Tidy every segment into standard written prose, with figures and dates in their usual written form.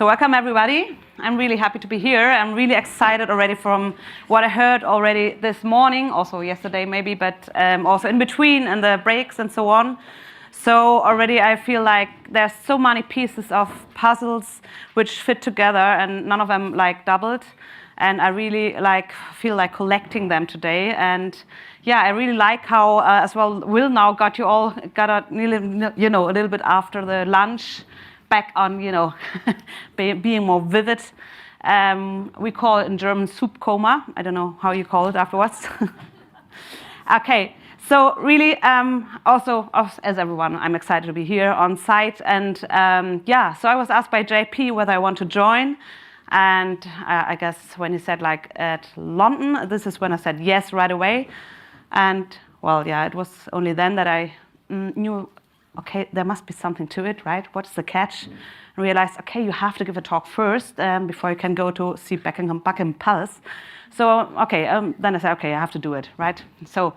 So welcome everybody. I'm really happy to be here. I'm really excited already from what I heard already this morning, also yesterday maybe, but also in between and the breaks and so on. So already I feel like there's so many pieces of puzzles which fit together and none of them like doubled. And I really feel like collecting them today. And yeah, I really like how as well Will now got a little bit after the lunch back on, being more vivid. We call it in German soup coma. I don't know how you call it afterwards. Okay, so really also as everyone, I'm excited to be here on site. And yeah, so I was asked by JP whether I want to join. And I guess when he said like at London, this is when I said yes right away. And well, yeah, it was only then that I knew, okay, there must be something to it, right? What's the catch? And realized, okay, you have to give a talk first before you can go to see Buckingham Palace. So, okay, then I said, okay, I have to do it, right? So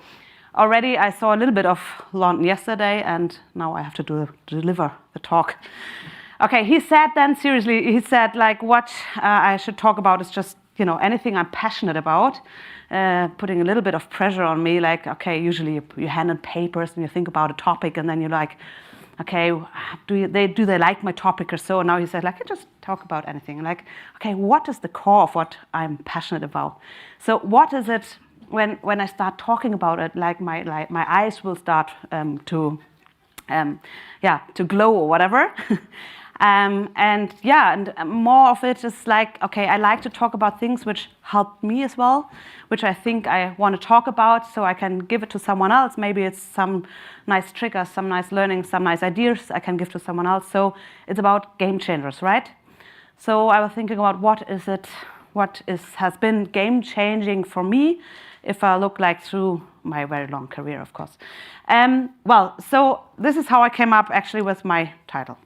already I saw a little bit of London yesterday, and now I have to deliver the talk. Okay, he said then, seriously, he said like what I should talk about is just, anything I'm passionate about, putting a little bit of pressure on me, like, okay, usually you hand in papers and you think about a topic and then you're like, okay, do they like my topic or so? And now he said, like, I just talk about anything. Like, okay, what is the core of what I'm passionate about? So what is it when I start talking about it, like my eyes will start to glow or whatever. And more of it is like, okay, I like to talk about things which help me as well, which I think I want to talk about so I can give it to someone else. Maybe it's some nice triggers, some nice learning, some nice ideas I can give to someone else. So it's about game changers, right? So I was thinking about what has been game changing for me if I look like through my very long career, of course. Well, so this is how I came up actually with my title.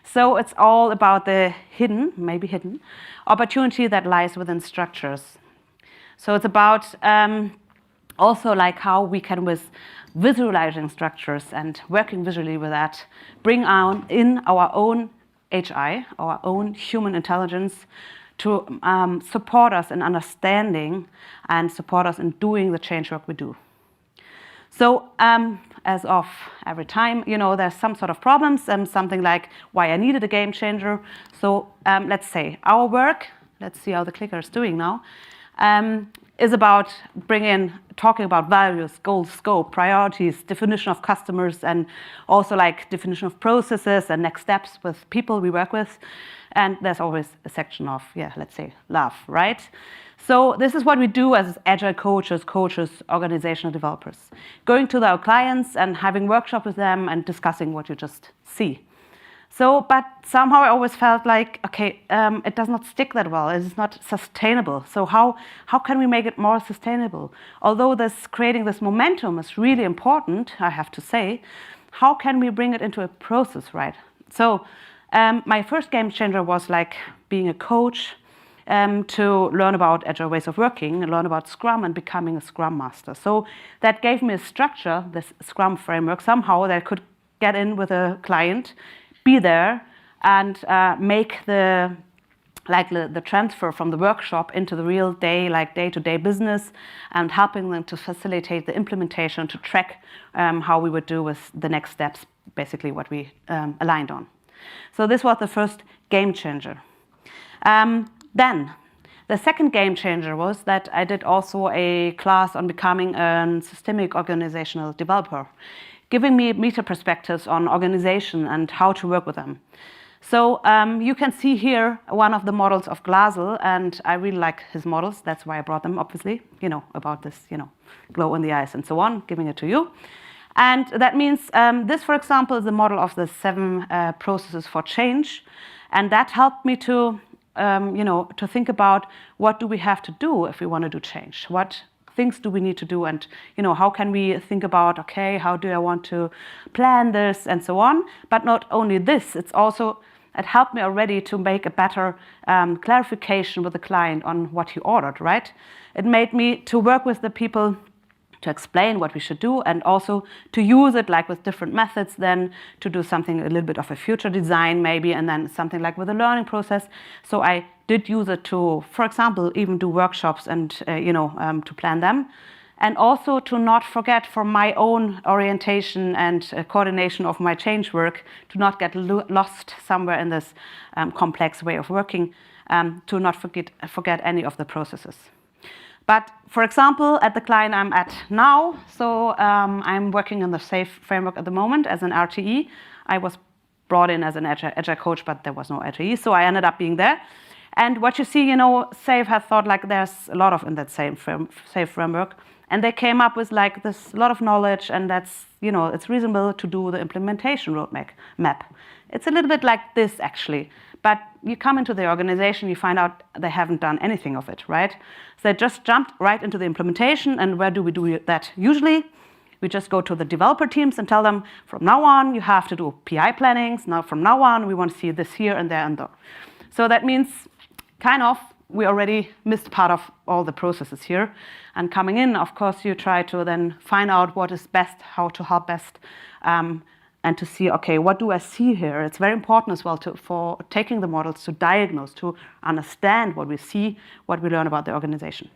So it's all about the maybe hidden, opportunity that lies within structures. So it's about also like how we can, with visualizing structures and working visually with that, bring in our own HI, our own human intelligence, to support us in understanding and support us in doing the change work we do. So as of every time, there's some sort of problems, something like why I needed a game changer. So let's say our work, let's see how the clicker is doing now, is about talking about values, goals, scope, priorities, definition of customers, and also like definition of processes and next steps with people we work with. And there's always a section of, let's say, love, right? So this is what we do as agile coaches, organizational developers. Going to our clients and having workshops with them and discussing what you just see. So, but somehow I always felt like, okay, it does not stick that well. It is not sustainable. So how can we make it more sustainable? Although creating this momentum is really important, I have to say, how can we bring it into a process, right? So my first game changer was like being a coach, to learn about agile ways of working, and learn about Scrum and becoming a Scrum Master. So that gave me a structure, this Scrum framework, somehow that I could get in with a client, be there, and make the transfer from the workshop into the real day-to-day business, and helping them to facilitate the implementation, to track how we would do with the next steps, basically what we aligned on. So this was the first game changer. Then the second game changer was that I did also a class on becoming a systemic organizational developer, giving me meta perspectives on organization and how to work with them. So you can see here one of the models of Glasl, and I really like his models. That's why I brought them, obviously, about this, glow in the eyes and so on, giving it to you. And that means this, for example, is the model of the 7 processes for change. And that helped me to to think about what do we have to do if we want to do change? What things do we need to do? And, how can we think about, okay, how do I want to plan this and so on? But not only this, it helped me already to make a better clarification with the client on what he ordered, right? It made me to work with the people to explain what we should do, and also to use it like with different methods, then to do something a little bit of a future design maybe, and then something like with a learning process. So I did use it to, for example, even do workshops and to plan them. And also to not forget, for my own orientation and coordination of my change work, to not get lost somewhere in this complex way of working, to not forget any of the processes. But for example, at the client I'm at now, so I'm working in the SAFE framework at the moment as an RTE. I was brought in as an agile coach, but there was no RTE, so I ended up being there. And what you see, SAFE has thought like there's a lot of in that same SAFE framework, and they came up with like this lot of knowledge, and that's, it's reasonable to do the implementation roadmap. It's a little bit like this actually. But you come into the organization, you find out they haven't done anything of it, right? So they just jumped right into the implementation. And where do we do that usually? We just go to the developer teams and tell them, from now on, you have to do PI plannings. Now, from now on, we want to see this here and there and there. So that means kind of we already missed part of all the processes here. And coming in, of course, you try to then find out what is best, how to help best, and to see, okay, what do I see here? It's very important as well for taking the models to diagnose, to understand what we see, what we learn about the organization.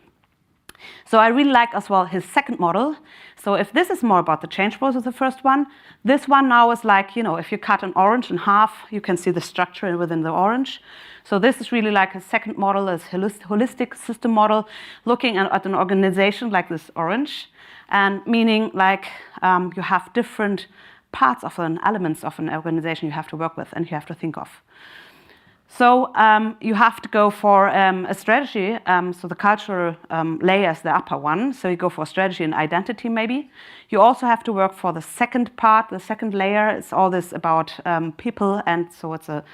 So I really like as well his second model. So if this is more about the change process, the first one, this one now is like, if you cut an orange in half, you can see the structure within the orange. So this is really like a second model, is holistic system model, looking at an organization like this orange, and meaning like you have different parts of elements of an organization you have to work with and you have to think of. So you have to go for a strategy. So the cultural layer is the upper one. So you go for strategy and identity maybe. You also have to work for the second part, the second layer. It's all this about people, and so it's a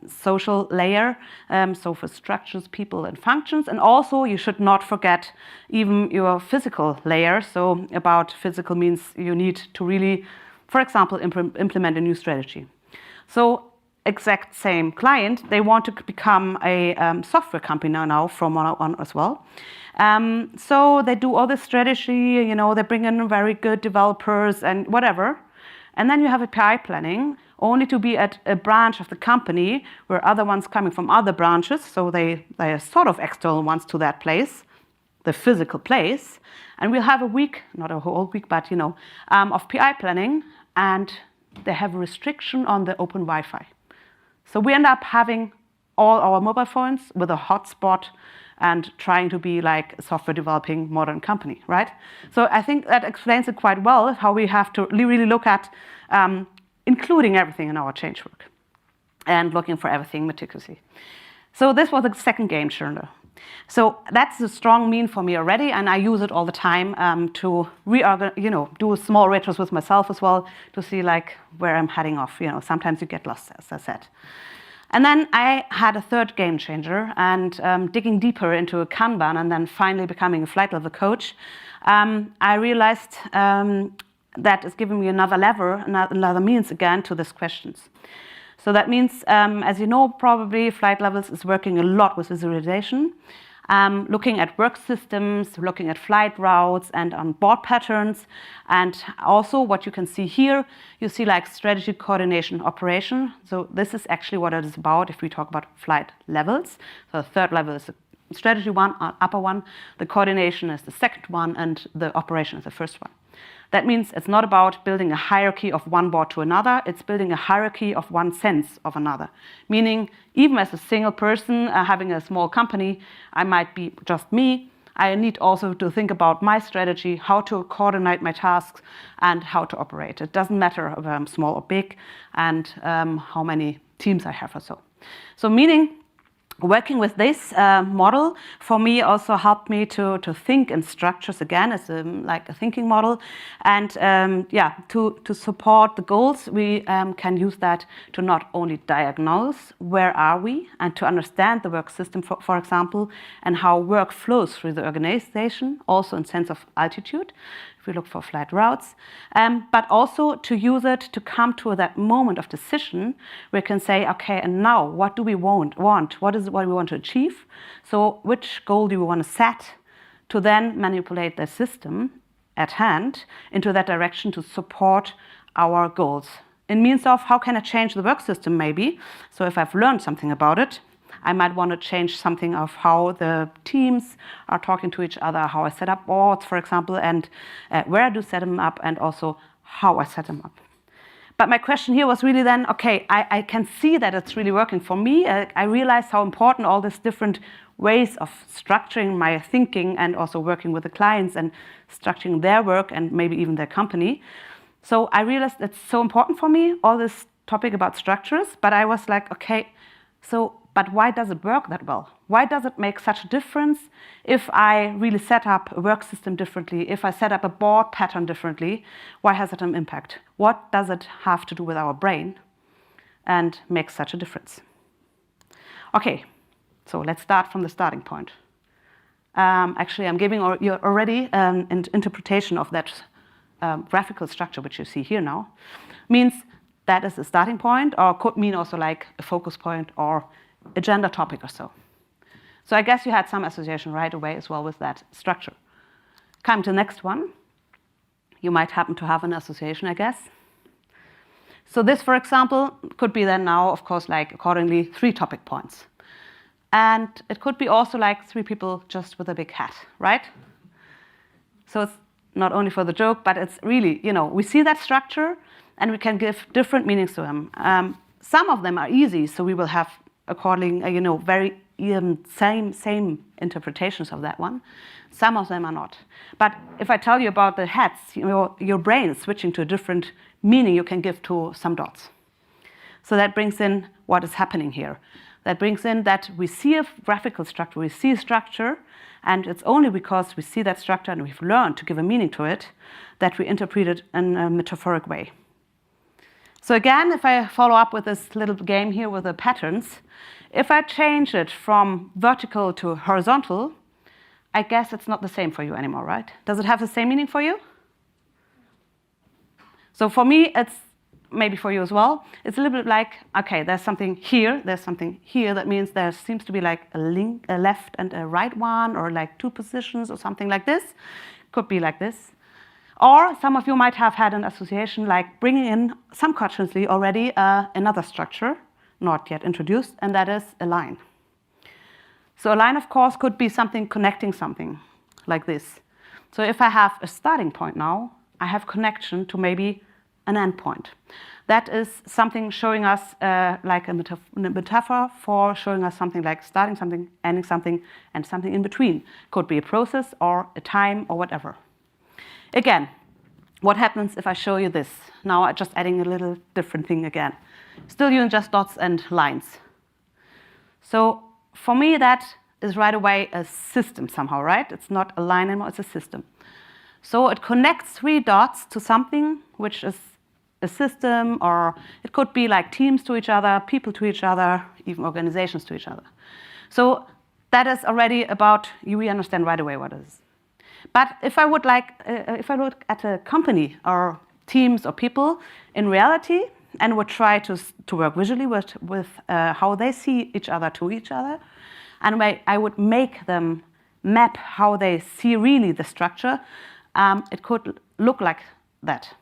social layer. So for structures, people, and functions. And also you should not forget even your physical layer. So about physical means you need to really, for example, implement a new strategy. So exact same client, they want to become a software company now from on as well. So they do all this strategy, they bring in very good developers and whatever. And then you have a PI planning, only to be at a branch of the company where other ones coming from other branches, so they are sort of external ones to that place, the physical place. And we'll have a week, not a whole week, but of PI planning, and they have a restriction on the open Wi-Fi. So we end up having all our mobile phones with a hotspot and trying to be like a software developing modern company, right? So I think that explains it quite well, how we have to really look at including everything in our change work and looking for everything meticulously. So this was the second game changer. So that's a strong mean for me already, and I use it all the time to do small retros with myself as well to see like where I'm heading off. Sometimes you get lost, as I said. And then I had a third game changer, and digging deeper into a Kanban and then finally becoming a flight level coach, I realized that is giving me another lever, another means again to these questions. So that means, as you know, probably Flight Levels is working a lot with visualization, looking at work systems, looking at flight routes and on board patterns. And also what you can see here, you see like strategy, coordination, operation. So this is actually what it is about if we talk about flight levels. So the third level is the strategy one, upper one. The coordination is the second one, and the operation is the first one. That means it's not about building a hierarchy of one board to another, it's building a hierarchy of one sense of another. Meaning, even as a single person having a small company, I might be just me. I need also to think about my strategy, how to coordinate my tasks, and how to operate. It doesn't matter if I'm small or big, and how many teams I have or so. So meaning, working with this model for me also helped me to think in structures again as like a thinking model, and to support the goals we can use that to not only diagnose where are we and to understand the work system for example, and how work flows through the organization, also in sense of altitude if we look for flight routes, but also to use it to come to that moment of decision where we can say, okay, and now what do we want? What is what we want to achieve? So which goal do we want to set to then manipulate the system at hand into that direction to support our goals. In means of how can I change the work system maybe. So if I've learned something about it, I might want to change something of how the teams are talking to each other, how I set up boards, for example, and where I do set them up, and also how I set them up. But my question here was really then, okay, I can see that it's really working for me. I realized how important all these different ways of structuring my thinking and also working with the clients and structuring their work and maybe even their company. So I realized it's so important for me, all this topic about structures, but I was like, okay, but why does it work that well? Why does it make such a difference if I really set up a work system differently, if I set up a board pattern differently? Why has it an impact? What does it have to do with our brain and make such a difference? Okay, so let's start from the starting point. Actually, I'm giving you already an interpretation of that graphical structure, which you see here now. Means that is a starting point, or could mean also like a focus point or agenda topic or so. So I guess you had some association right away as well with that structure. Come to the next one. You might happen to have an association, I guess. So this, for example, could be then now, of course, like accordingly 3 topic points. And it could be also like 3 people just with a big hat, right? So it's not only for the joke, but it's really, we see that structure and we can give different meanings to them. Some of them are easy, so we will have according, very same interpretations of that one. Some of them are not. But if I tell you about the hats, your brain is switching to a different meaning you can give to some dots. So that brings in what is happening here. That brings in that we see a graphical structure, we see a structure, and it's only because we see that structure and we've learned to give a meaning to it that we interpret it in a metaphoric way. So again, if I follow up with this little game here with the patterns, if I change it from vertical to horizontal, I guess it's not the same for you anymore, right? Does it have the same meaning for you? So for me, it's maybe for you as well. It's a little bit like, okay, there's something here, there's something here. That means there seems to be like a left and a right one, or like 2 positions or something like this. Could be like this. Or some of you might have had an association like bringing in subconsciously already another structure, not yet introduced, and that is a line. So a line, of course, could be something connecting something like this. So if I have a starting point now, I have connection to maybe an end point. That is something showing us like a metaphor for showing us something like starting something, ending something, and something in between. Could be a process or a time or whatever. Again, what happens if I show you this? Now I'm just adding a little different thing again. Still using just dots and lines. So for me, that is right away a system somehow, right? It's not a line anymore, it's a system. So it connects 3 dots to something which is a system, or it could be like teams to each other, people to each other, even organizations to each other. So that is already about, we understand right away what it is. But if I would if I look at a company or teams or people in reality and would try to work visually with how they see each other to each other, and I would make them map how they see really the structure, it could look like that.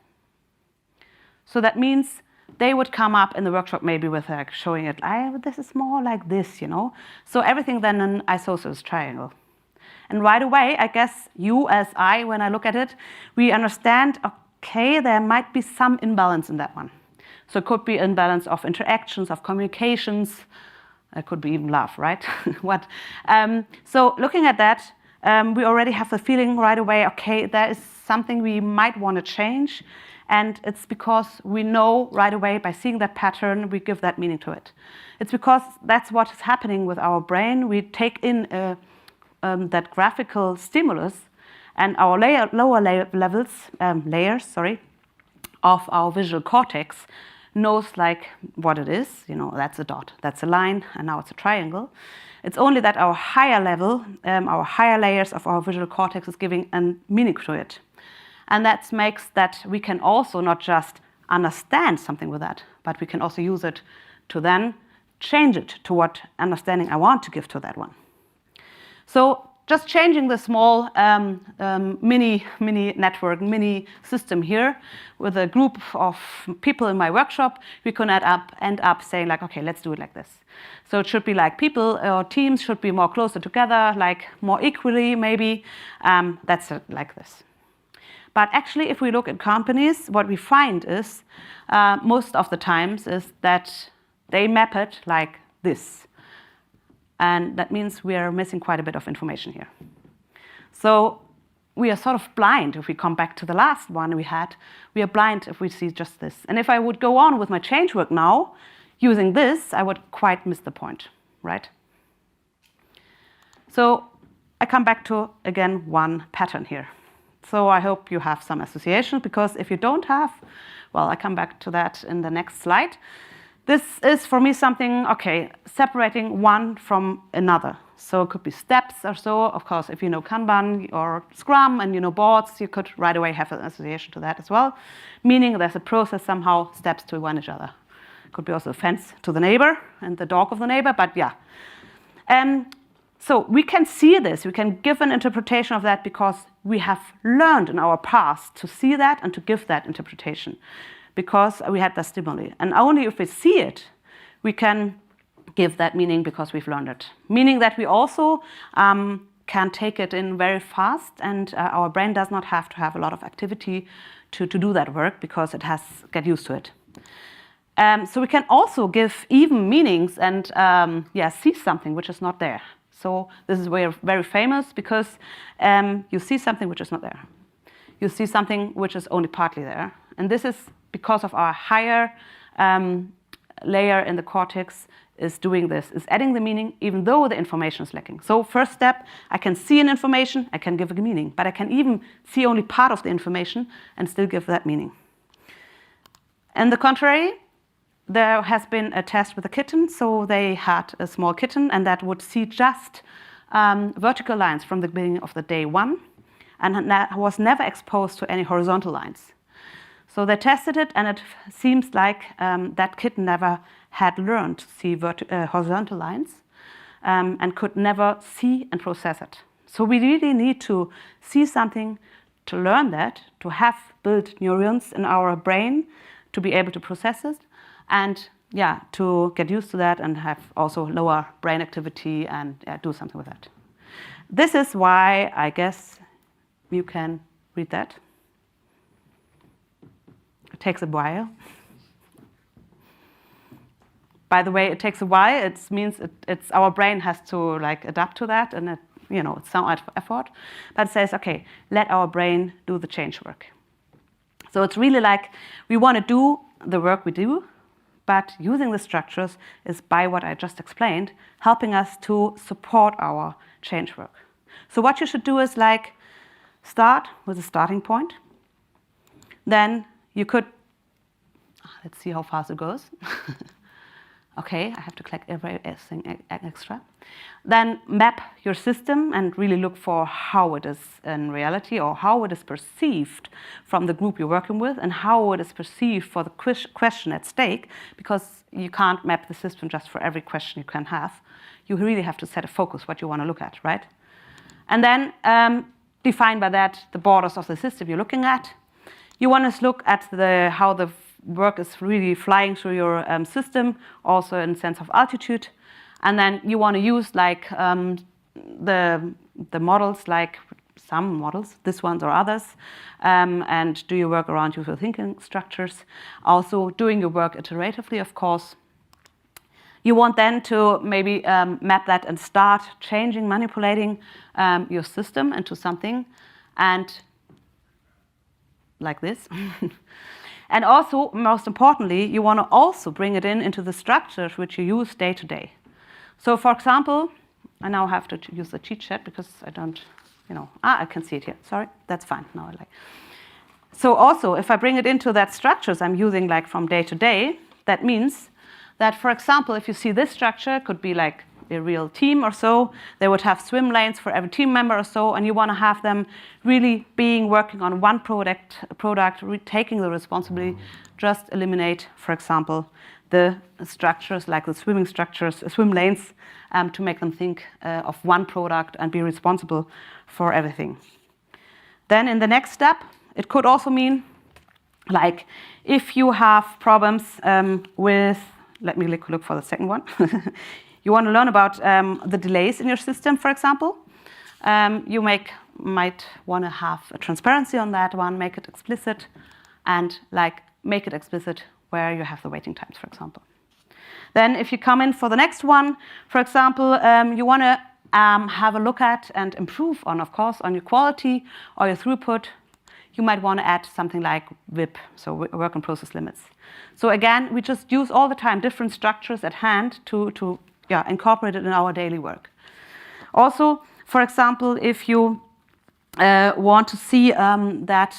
So that means they would come up in the workshop maybe with like showing it, this is more like this, So everything then an isosceles triangle. And right away, I guess you as I, when I look at it, we understand, okay, there might be some imbalance in that one. So it could be imbalance of interactions, of communications. It could be even love, right? So looking at that, we already have the feeling right away, okay, there is something we might want to change. And it's because we know right away by seeing that pattern, we give that meaning to it. It's because that's what is happening with our brain. We take in that graphical stimulus, and our lower layers of our visual cortex knows like what it is. That's a dot, that's a line, and now it's a triangle. It's only that our higher level, our higher layers of our visual cortex is giving a meaning to it. And that makes that we can also not just understand something with that, but we can also use it to then change it to what understanding I want to give to that one. So just changing the small mini network, mini system here with a group of people in my workshop, we can end up saying like, okay, let's do it like this. So it should be like people or teams should be more closer together, like more equally maybe. That's like this. But actually, if we look at companies, what we find is most of the times is that they map it like this. And that means we are missing quite a bit of information here. So we are sort of blind if we come back to the last one we had. We are blind if we see just this. And if I would go on with my change work now, using this, I would quite miss the point, right? So I come back to, again, one pattern here. So I hope you have some association, because if you don't have, well, I come back to that in the next slide. This is, for me, something, okay, separating one from another. So it could be steps or so. Of course, if you know Kanban or Scrum and you know boards, you could right away have an association to that as well, meaning there's a process somehow, steps to one each other. Could be also a fence to the neighbor and the dog of the neighbor, but yeah. So we can see this, we can give an interpretation of that because we have learned in our past to see that and to give that interpretation, because we had that stimuli. And only if we see it, we can give that meaning because we've learned it. Meaning that we also can take it in very fast, and our brain does not have to have a lot of activity to do that work because it has get used to it. So we can also give even meanings and see something which is not there. So this is very famous because you see something which is not there. You see something which is only partly there. And this is because of our higher layer in the cortex is doing this, is adding the meaning even though the information is lacking. So first step, I can see an information, I can give a meaning, but I can even see only part of the information and still give that meaning. And the contrary, there has been a test with a kitten. So they had a small kitten and that would see just vertical lines from the beginning of the day one and was never exposed to any horizontal lines. So they tested it and it seems like that kitten never had learned to see horizontal lines and could never see and process it. So we really need to see something to learn that, to have built neurons in our brain to be able to process it. And yeah, to get used to that and have also lower brain activity and do something with that. This is why I guess you can read that. It takes a while. By the way, it takes a while. It means it's our brain has to like adapt to that, and it's some effort. But it says, okay, let our brain do the change work. So it's really like we want to do the work we do, but using the structures is, by what I just explained, helping us to support our change work. So what you should do is like start with a starting point. Then you could, let's see how fast it goes. Okay, I have to click everything extra. Then map your system and really look for how it is in reality, or how it is perceived from the group you're working with, and how it is perceived for the question at stake, because you can't map the system just for every question you can have. You really have to set a focus what you want to look at, right? And then define by that the borders of the system you're looking at. You want to look at how the work is really flying through your system, also in sense of altitude. And then you want to use like the models, like some models, this ones or others, and do your work around usual thinking structures. Also doing your work iteratively, of course. You want then to maybe map that and start changing, manipulating your system into something, and like this. And also, most importantly, you want to also bring it into the structures which you use day to day. So for example, I now have to use the cheat sheet because I don't, I can see it here. Sorry, that's fine. Now I like. So also, if I bring it into that structures I'm using like from day to day, that means that, for example, if you see this structure, it could be like a real team or so, they would have swim lanes for every team member or so, and you want to have them really working on one product, taking the responsibility, just eliminate, for example, the structures, like the swimming structures, swim lanes, to make them think of one product and be responsible for everything. Then in the next step, it could also mean, like, if you have problems with, let me look for the second one. You want to learn about the delays in your system, for example. You might want to have a transparency on that one, make it explicit, and like make it explicit where you have the waiting times, for example. Then if you come in for the next one, for example, you want to have a look at and improve on, of course, on your quality or your throughput. You might want to add something like WIP, so work in process limits. So again, we just use all the time different structures at hand to incorporate it in our daily work. Also, for example, if you want to see that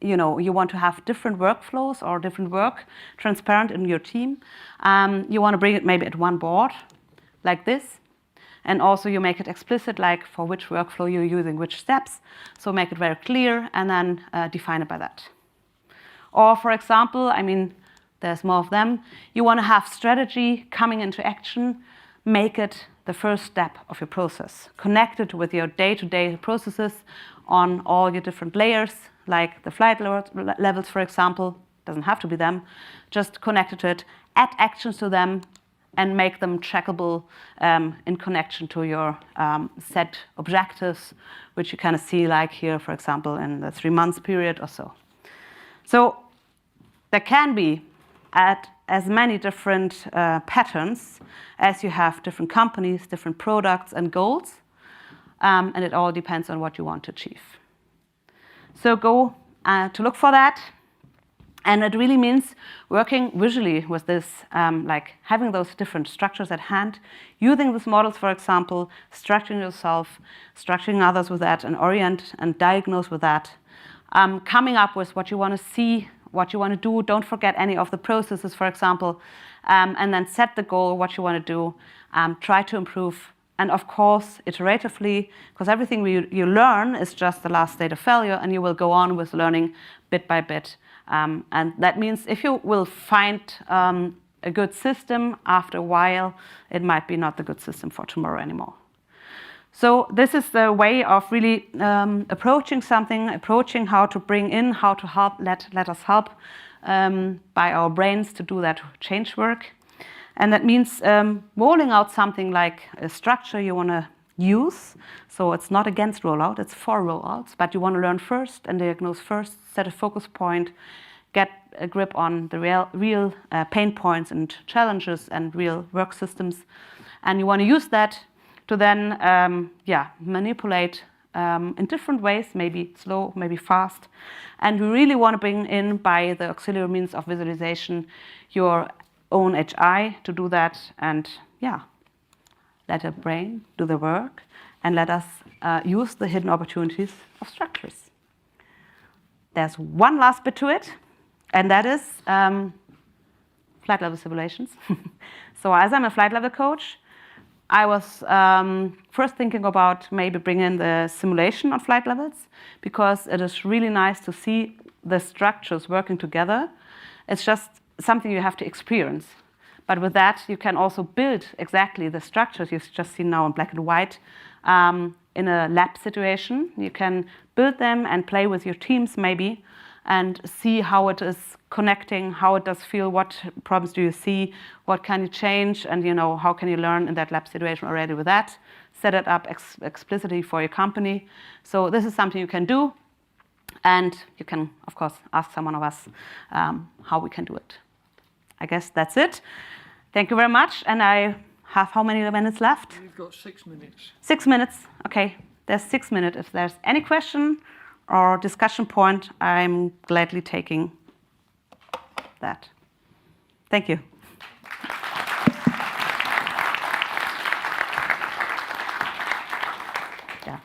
you want to have different workflows or different work transparent in your team, you want to bring it maybe at one board, like this. And also you make it explicit, like for which workflow you're using which steps. So make it very clear and then define it by that. Or for example, I mean, there's more of them. You want to have strategy coming into action. Make it the first step of your process. Connect it with your day-to-day processes on all your different layers, like the flight levels, for example. Doesn't have to be them. Just connect it to it. Add actions to them and make them trackable in connection to your set objectives, which you kind of see like here, for example, in the 3 months period or so. So there can be at as many different patterns as you have different companies, different products and goals, and it all depends on what you want to achieve. So go to look for that. And it really means working visually with this, like having those different structures at hand, using these models, for example, structuring yourself, structuring others with that, and orient and diagnose with that, coming up with what you want to see, what you want to do. Don't forget any of the processes, for example, and then set the goal, what you want to do, try to improve. And of course, iteratively, because everything you learn is just the last state of failure, and you will go on with learning bit by bit. And that means if you will find a good system after a while, it might be not the good system for tomorrow anymore. So this is the way of really approaching something, approaching how to bring in, how to help, let us help by our brains to do that change work. And that means rolling out something like a structure you want to use. So it's not against rollout, it's for rollouts, but you want to learn first and diagnose first, set a focus point, get a grip on the real pain points and challenges and real work systems. And you want to use that to then manipulate in different ways, maybe slow, maybe fast. And we really want to bring in, by the auxiliary means of visualization, your own HI to do that, and let the brain do the work and let us use the hidden opportunities of structures. There's one last bit to it, and that is flight level simulations. So as I'm a flight level coach, I was first thinking about maybe bringing in the simulation on flight levels, because it is really nice to see the structures working together. It's just something you have to experience. But with that, you can also build exactly the structures you've just seen now in black and white in a lab situation. You can build them and play with your teams maybe and see how it is connecting, how it does feel, what problems do you see, what can you change, and how can you learn in that lab situation already with that. Set it up explicitly for your company. So this is something you can do, and you can, of course, ask someone of us how we can do it. I guess that's it. Thank you very much. And I have how many minutes left? You've got 6 minutes. 6 minutes. Okay. There's 6 minutes. If there's any question or discussion point, I'm gladly taking that. Thank you. Yeah.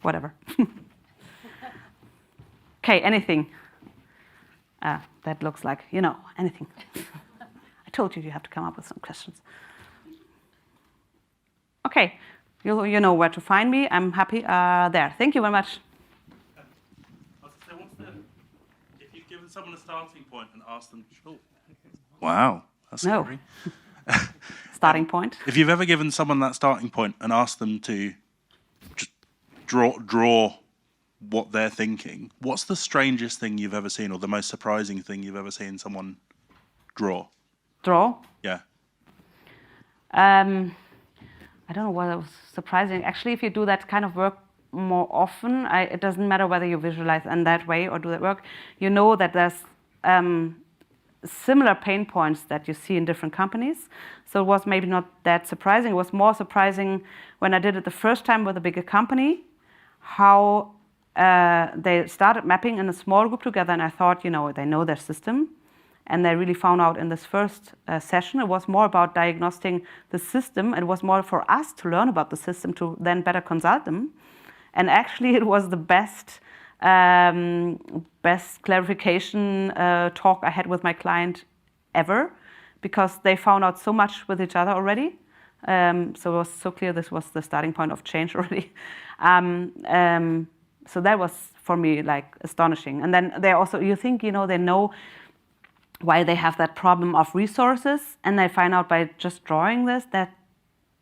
Whatever. Okay, anything. That looks like, anything. I told you have to come up with some questions. Okay, you know where to find me. I'm happy there. Thank you very much. If you give given someone a starting point and asked them, wow, that's scary. Starting point. If you've ever given someone that starting point and asked them to just draw what they're thinking, what's the strangest thing you've ever seen or the most surprising thing you've ever seen someone draw? Draw? Yeah. I don't know what was surprising. Actually, if you do that kind of work more often, it doesn't matter whether you visualize in that way or do that work, you know that there's similar pain points that you see in different companies. So it was maybe not that surprising. It was more surprising when I did it the first time with a bigger company, how they started mapping in a small group together, and I thought, you know, they know their system. And they really found out in this first session, it was more about diagnosing the system. It was more for us to learn about the system to then better consult them. And actually, it was the best clarification talk I had with my client ever, because they found out so much with each other already. So it was so clear this was the starting point of change already. So that was, for me, like astonishing. And then they also, you think, you know, they know why they have that problem of resources, and they find out by just drawing this that,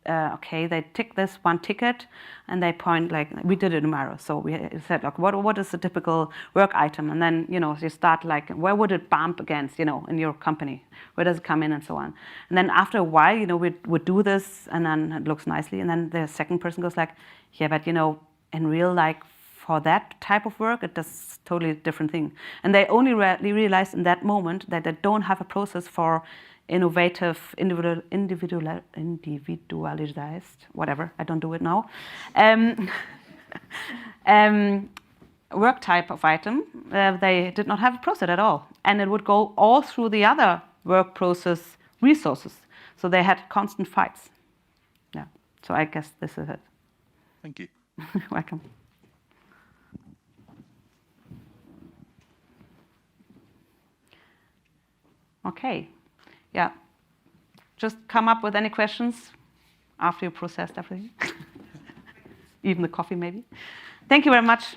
okay, they tick this one ticket, and they point, like, we did it in Miro. So we said, like, what is the typical work item? And then, you know, you start, like, where would it bump against, you know, in your company? Where does it come in, and so on? And then after a while, you know, we would do this, and then it looks nicely. And then the second person goes like, yeah, but, you know, in real, like, for that type of work, it does totally different thing. And they only realized in that moment that they don't have a process for innovative, individualized, whatever, I don't do it now, work type of item. They did not have a process at all. And it would go all through the other work process resources. So they had constant fights. Yeah. So I guess this is it. Thank you. Welcome. Okay, yeah. Just come up with any questions after you processed everything. Even the coffee, maybe. Thank you very much.